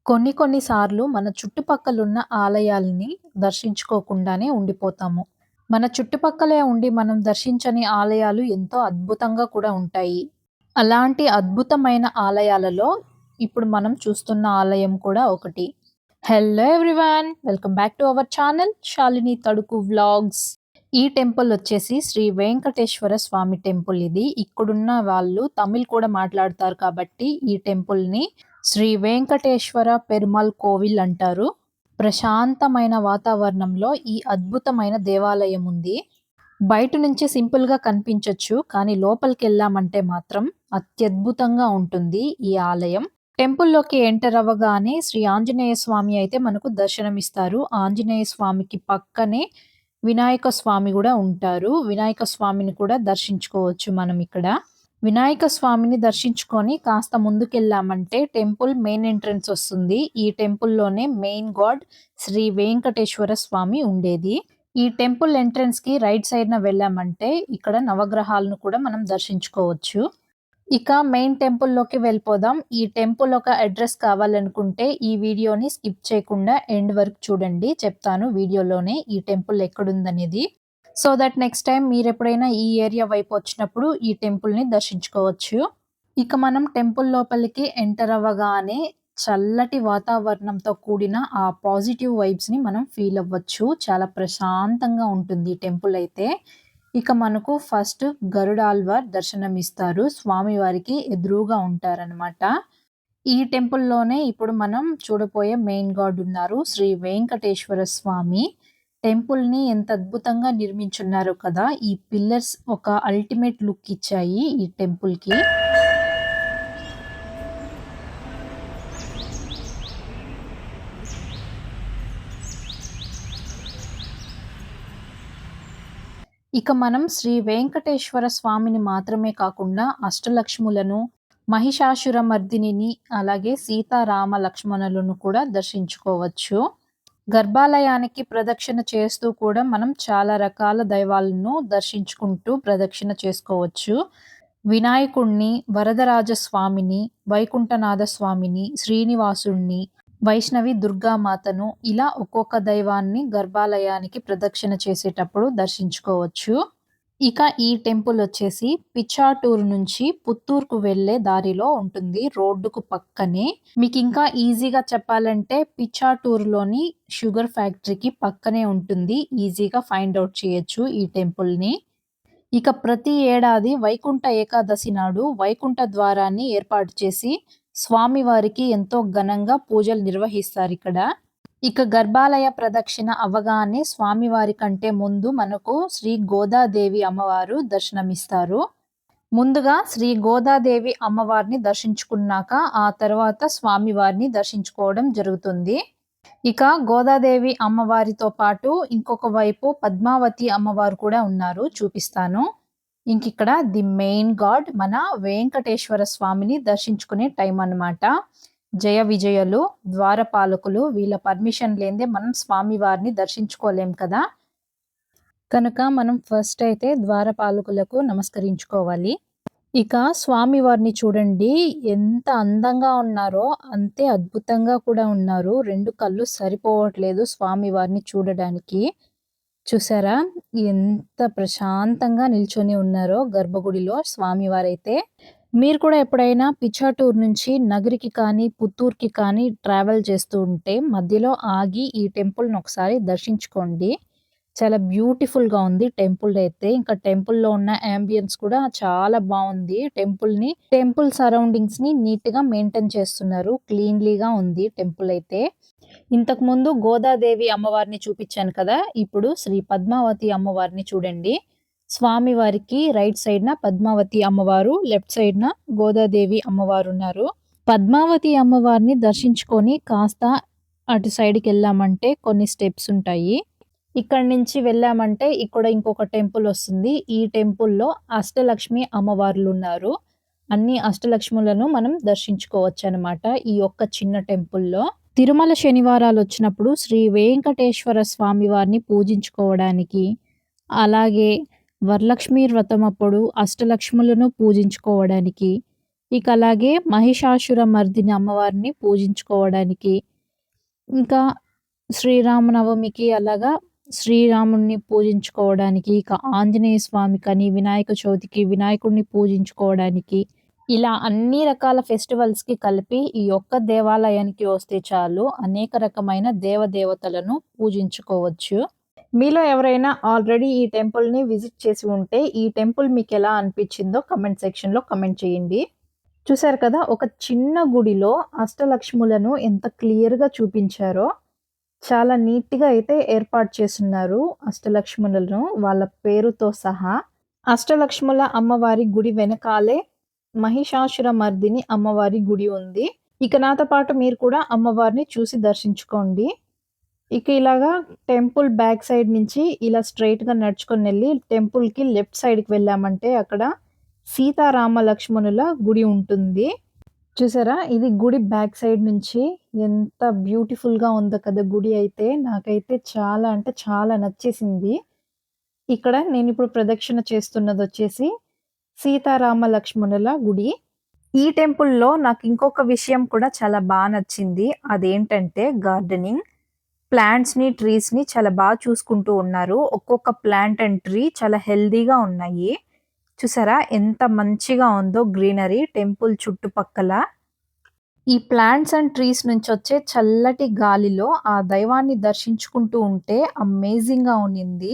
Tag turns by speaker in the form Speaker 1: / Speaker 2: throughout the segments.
Speaker 1: కొన్ని సార్లు మన చుట్టుపక్కలున్న ఆలయాల్ని దర్శించుకోకుండానే ఉండిపోతాము. మన చుట్టుపక్కలే ఉండి మనం దర్శించని ఆలయాలు ఎంతో అద్భుతంగా కూడా ఉంటాయి. అలాంటి అద్భుతమైన ఆలయాలలో ఇప్పుడు మనం చూస్తున్న ఆలయం కూడా ఒకటి. Hello everyone! Welcome back to our channel Shalini Thaduku vlogs. ఈ టెంపుల్ వచ్చేసి శ్రీ వెంకటేశ్వర స్వామి టెంపుల్ ఇది. ఇక్కడున్న వాళ్ళు తమిళ్ కూడా మాట్లాడతారు కాబట్టి ఈ టెంపుల్‌ని శ్రీ వెంకటేశ్వర పెరుమాళ్ కోవిల్ అంటారు. ప్రశాంతమైన వాతావరణంలో ఈ అద్భుతమైన దేవాలయం ఉంది. బయట నుంచి సింపుల్‌గా కనిపించొచ్చు. కానీ లోపలికెళ్ళామంటే మాత్రం అత్యద్భుతంగా ఉంటుంది ఈ ఆలయం. టెంపుల్‌లోకి ఎంటర్ అవ్వగానే శ్రీ ఆంజనేయ స్వామి అయితే మనకు దర్శనమిస్తారు. ఆంజనేయ స్వామికి పక్కనే వినాయక స్వామి గూడా ఉంటారు. వినాయక స్వామిని కూడా దర్శించుకోవచ్చు మనం ఇక్కడ. వినాయక స్వామిని దర్శించుకొని కాస్త ముందుకెళ్ళామంటే టెంపుల్ మెయిన్ ఎంట్రన్స్ వస్తుంది. ఈ టెంపుల్‌లోనే మెయిన్ గాడ్ శ్రీ వెంకటేశ్వర స్వామి ఉండేది. ఈ టెంపుల్ ఎంట్రన్స్‌కి రైట్ సైడ్‌న వెళ్ళామంటే ఇక్కడ నవగ్రహాలను కూడా మనం దర్శించుకోవచ్చు. ఇక మెయిన్ టెంపుల్‌లోకి వెళ్ళిపోదాం. ఈ టెంపుల్ ఒక అడ్రెస్ కావాలనుకుంటే ఈ వీడియోని స్కిప్ చేయకుండా ఎండ్ వరకు చూడండి. చెప్తాను వీడియోలోనే ఈ టెంపుల్ ఎక్కడుందనేది. సో దట్ నెక్స్ట్ టైమ్ మీరెప్పుడైనా ఈ ఏరియా వైపు వచ్చినప్పుడు ఈ టెంపుల్‌ని దర్శించుకోవచ్చు. ఇక మనం టెంపుల్ లోపలికి ఎంటర్ అవ్వగానే చల్లటి వాతావరణంతో కూడిన ఆ పాజిటివ్ వైబ్స్‌ని మనం ఫీల్ అవ్వచ్చు. చాలా ప్రశాంతంగా ఉంటుంది ఈ టెంపుల్ అయితే. ఇక మనకు ఫస్ట్ గరుడాల్వార్ దర్శనమిస్తారు. స్వామివారికి ఎదురుగా ఉంటారనమాట. ఈ టెంపుల్‌లోనే ఇప్పుడు మనం చూడబోయే మెయిన్ గాడ్ ఉన్నారు. శ్రీ వెంకటేశ్వర స్వామి. టెంపుల్‌ని ఎంత అద్భుతంగా నిర్మించున్నారో కదా! ఈ పిల్లర్స్ ఒక అల్టిమేట్ లుక్ ఇచ్చాయి ఈ టెంపుల్‌కి. ఇక మనం శ్రీ వెంకటేశ్వర స్వామిని మాత్రమే కాకుండా అష్టలక్ష్ములను, మహిషాసురమర్దినిని, అలాగే సీతారామ లక్ష్మణులను కూడా దర్శించుకోవచ్చు. గర్భాలయానికి ప్రదక్షిణ చేస్తూ కూడా మనం చాలా రకాల దైవాలను దర్శించుకుంటూ ప్రదక్షిణ చేసుకోవచ్చు. వినాయకుడిని, వరదరాజ స్వామిని, వైకుంఠనాథ స్వామిని, శ్రీనివాసుడిని, వైష్ణవి దుర్గామాతను ఇలా ఒక్కొక్క దైవాన్ని గర్భాలయానికి ప్రదక్షిణ చేసేటప్పుడు దర్శించుకోవచ్చు. ఇక ఈ టెంపుల్ వచ్చేసి పిచ్చాటూరు నుంచి పుత్తూరుకు వెళ్ళే దారిలో ఉంటుంది. రోడ్డుకు పక్కనే. మీకు ఇంకా ఈజీగా చెప్పాలంటే పిచ్చాటూరులోని షుగర్ ఫ్యాక్టరీకి పక్కనే ఉంటుంది. ఈజీగా ఫైండ్ ఔట్ చేయొచ్చు ఈ టెంపుల్‌ని. ఇక ప్రతి ఏడాది వైకుంఠ ఏకాదశి నాడు వైకుంఠ ద్వారాన్ని ఏర్పాటు చేసి స్వామివారికి ఎంతో ఘనంగా పూజలు నిర్వహిస్తారిక్కడ. ఇక గర్భాలయ ప్రదక్షిణ అవ్వగానే స్వామివారి కంటే ముందు మనకు శ్రీ గోదాదేవి అమ్మవారు దర్శనమిస్తారు. ముందుగా శ్రీ గోదాదేవి అమ్మవారిని దర్శించుకున్నాక ఆ తర్వాత స్వామివారిని దర్శించుకోవడం జరుగుతుంది. ఇక గోదాదేవి అమ్మవారితో పాటు ఇంకొక వైపు పద్మావతి అమ్మవారు కూడా ఉన్నారు. చూపిస్తాను. ఇంకిక్కడ ది మెయిన్ గాడ్ మన వెంకటేశ్వర స్వామిని దర్శించుకునే టైం అన్నమాట. జయ విజయులు, ద్వారపాలకులు వీళ్ళ పర్మిషన్ లేనిదే మనం స్వామివారిని దర్శించుకోలేం కదా! కనుక మనం ఫస్ట్ అయితే ద్వారపాలకులకు నమస్కరించుకోవాలి. ఇక స్వామివారిని చూడండి ఎంత అందంగా ఉన్నారో అంతే అద్భుతంగా కూడా ఉన్నారు. 2 కళ్ళు సరిపోవట్లేదు స్వామివారిని చూడడానికి. చూసారా? ఎంత ప్రశాంతంగా నిల్చొని ఉన్నారో గర్భగుడిలో స్వామివారైతే. మీరు కూడా ఎప్పుడైనా పిచ్చాటూరు నుంచి నగరికి కానీ, పుత్తూరుకి కానీ ట్రావెల్ చేస్తూ ఉంటే మధ్యలో ఆగి ఈ టెంపుల్‌ని ఒకసారి దర్శించుకోండి. చాలా బ్యూటిఫుల్‌గా ఉంది టెంపుల్ అయితే. ఇంకా టెంపుల్‌లో ఉన్న యాంబియన్స్ కూడా చాలా బావుంది. టెంపుల్ సరౌండింగ్స్‌ని నీట్‌గా మెయింటైన్ చేస్తున్నారు. క్లీన్లీగా ఉంది టెంపుల్ అయితే. ఇంతకుముందు గోదాదేవి అమ్మవారిని చూపించాను కదా! ఇప్పుడు శ్రీ పద్మావతి అమ్మవారిని చూడండి. స్వామివారికి రైట్ సైడ్‌న పద్మావతి అమ్మవారు, లెఫ్ట్ సైడ్‌న గోదాదేవి అమ్మవారున్నారు. పద్మావతి అమ్మవారిని దర్శించుకొని కాస్త అటు సైడ్‌కెళ్ళామంటే కొన్ని స్టెప్స్ ఉంటాయి. ఇక్కడి నుంచి వెళ్ళామంటే ఇక్కడ ఇంకొక టెంపుల్ వస్తుంది. ఈ టెంపుల్‌లో అష్టలక్ష్మి అమ్మవార్లున్నారు. అన్ని అష్టలక్ష్ములను మనం దర్శించుకోవచ్చనమాట ఈ ఒక్క చిన్న టెంపుల్‌లో. తిరుమల శనివారాలొచ్చినప్పుడు శ్రీ వెంకటేశ్వర స్వామి వారిని పూజించుకోవడానికి, అలాగే వరలక్ష్మి వ్రతం అప్పుడు అష్టలక్ష్ములను పూజించుకోవడానికి ఇక అలాగే మహిషాసురమర్దిని అమ్మవారిని పూజించుకోవడానికి, ఇంకా శ్రీరామనవమికి అలాగా శ్రీరాముడిని పూజించుకోవడానికి, ఇక ఆంజనేయ స్వామికని, వినాయక చవితికి వినాయకుడిని పూజించుకోవడానికి, ఇలా అన్ని రకాల ఫెస్టివల్స్‌కి కలిపి ఈ ఒక్క దేవాలయానికి వస్తే చాలు అనేక రకమైన దేవదేవతలను పూజించుకోవచ్చు. మీలో ఎవరైనా ఆల్రెడీ ఈ టెంపుల్‌ని విజిట్ చేసి ఉంటే, ఈ టెంపుల్ మీకెలా అనిపిచ్చిందో కామెంట్ సెక్షన్‌లో కామెంట్ చేయండి. చూసారు కదా! ఒక చిన్న గుడిలో అష్టలక్ష్ములను ఎంత క్లియర్‌గా చూపించారో, చాలా నీట్‌గా అయితే ఏర్పాటు చేసున్నారు అష్టలక్ష్ములను వాళ్ళ పేరుతో సహా. అష్టలక్ష్ముల అమ్మవారి గుడి వెనకాలే మహిషాసురమర్దిని అమ్మవారి గుడి ఉంది. ఇక నాతో పాటు మీరు కూడా అమ్మవారిని చూసి దర్శించుకోండి. ఇక ఇలాగా టెంపుల్ బ్యాక్ సైడ్ నుంచి ఇలా స్ట్రెయిట్‌గా నడుచుకొనెళ్ళి టెంపుల్‌కి లెఫ్ట్ సైడ్‌కి వెళ్ళామంటే అక్కడ సీతారామ లక్ష్మణుల గుడి ఉంటుంది. చూసారా? ఇది గుడి బ్యాక్ సైడ్ నుంచి ఎంత బ్యూటిఫుల్‌గా ఉందో కదా! గుడి అయితే. నాకైతే చాలా అంటే చాలా నచ్చేసింది. ఇక్కడ నేనిప్పుడు ప్రదక్షిణ చేస్తున్నదొచ్చేసి సీతారామ లక్ష్మణుల గుడి. ఈ టెంపుల్‌లో నాకు ఇంకొక విషయం కూడా చాలా నచ్చింది. అదేంటంటే గార్డెనింగ్. ప్లాంట్స్‌ని, ట్రీస్‌ని చాలా చూసుకుంటూ ఉన్నారు. ఒక్కొక్క ప్లాంట్ అండ్ ట్రీ చాలా హెల్తీగా ఉన్నాయి. చూసారా ఎంత మంచిగా ఉందో గ్రీనరీ టెంపుల్ చుట్టుపక్కల. ఈ ప్లాంట్స్ అండ్ ట్రీస్ నుంచొచ్చే చల్లటి గాలిలో ఆ దైవాన్ని దర్శించుకుంటూ ఉంటే అమేజింగ్‌గా ఉన్నింది.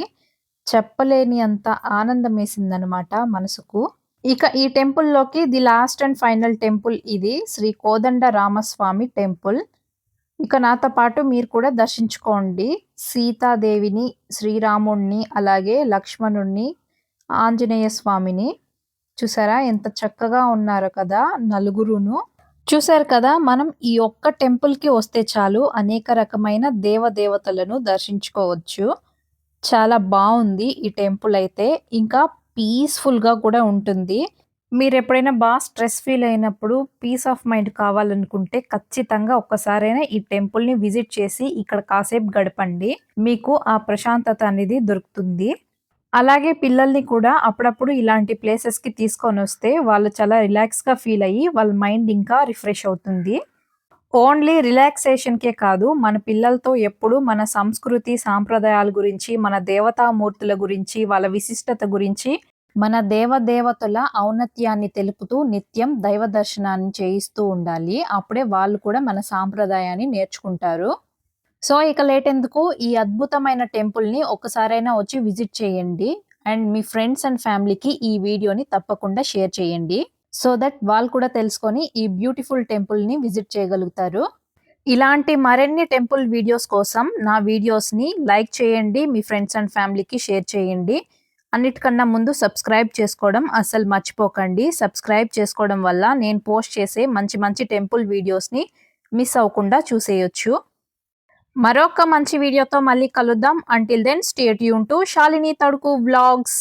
Speaker 1: చెప్పలేని అంత ఆనందమేసిందనమాట మనసుకు. ఇక ఈ టెంపుల్‌లోకి the last and final temple ఇది. శ్రీ కోదండ రామస్వామి టెంపుల్. ఇక నాతో పాటు మీరు కూడా దర్శించుకోండి. సీతాదేవిని, శ్రీరాముడిని, అలాగే లక్ష్మణుడిని, ఆంజనేయ స్వామిని. చూసారా ఎంత చక్కగా ఉన్నారో కదా నలుగురును. చూసారు కదా మనం ఈ ఒక్క టెంపుల్‌కి వస్తే చాలు అనేక రకమైన దేవదేవతలను దర్శించుకోవచ్చు. చాలా బావుంది ఈ టెంపుల్ అయితే. ఇంకా పీస్‌ఫుల్‌గా కూడా ఉంటుంది. మీరెప్పుడైనా స్ట్రెస్ ఫీల్ అయినప్పుడు పీస్ ఆఫ్ మైండ్ కావాలనుకుంటే ఖచ్చితంగా ఒక్కసారైనా ఈ టెంపుల్‌ని విజిట్ చేసి ఇక్కడ కాసేపు గడపండి. మీకు ఆ ప్రశాంతత అనేది దొరుకుతుంది. అలాగే పిల్లల్ని కూడా అప్పుడప్పుడు ఇలాంటి ప్లేసెస్‌కి తీసుకొనొస్తే వాళ్ళు చాలా రిలాక్స్‌గా ఫీల్ అయ్యి వాళ్ళ మైండ్ ఇంకా రిఫ్రెష్ అవుతుంది. ఓన్లీ రిలాక్సేషన్‌కే కాదు మన పిల్లలతో ఎప్పుడు మన సంస్కృతి, సాంప్రదాయాల గురించి, మన దేవతామూర్తుల గురించి, వాళ్ళ విశిష్టత గురించి, మన దేవదేవతల ఔన్నత్యాన్ని తెలుపుతూ నిత్యం దైవ దర్శనాన్ని చేయిస్తూ ఉండాలి. అప్పుడే వాళ్ళు కూడా మన సాంప్రదాయాన్ని నేర్చుకుంటారు. సో, ఇక లేటెందుకు ఈ అద్భుతమైన టెంపుల్‌ని ఒక్కసారైనా వచ్చి విజిట్ చేయండి. అండ్ మీ ఫ్రెండ్స్ అండ్ ఫ్యామిలీకి ఈ వీడియోని తప్పకుండా షేర్ చేయండి. సో దట్ వాళ్ళు కూడా తెలుసుకొని ఈ బ్యూటిఫుల్ టెంపుల్‌ని విజిట్ చేయగలుగుతారు. ఇలాంటి మరిన్ని టెంపుల్ వీడియోస్ కోసం నా వీడియోస్‌ని లైక్ చేయండి. మీ ఫ్రెండ్స్ అండ్ ఫ్యామిలీకి షేర్ చేయండి. అన్నిటికన్నా ముందు సబ్స్క్రైబ్ చేసుకోవడం అస్సలు మర్చిపోకండి. సబ్స్క్రైబ్ చేసుకోవడం వల్ల నేను పోస్ట్ చేసే మంచి మంచి టెంపుల్ వీడియోస్‌ని మిస్ అవ్వకుండా చూసేయొచ్చు. మరొక మంచి వీడియోతో మళ్ళీ కలుద్దాం. Until then stay tuned to Shalini Thaduku vlogs.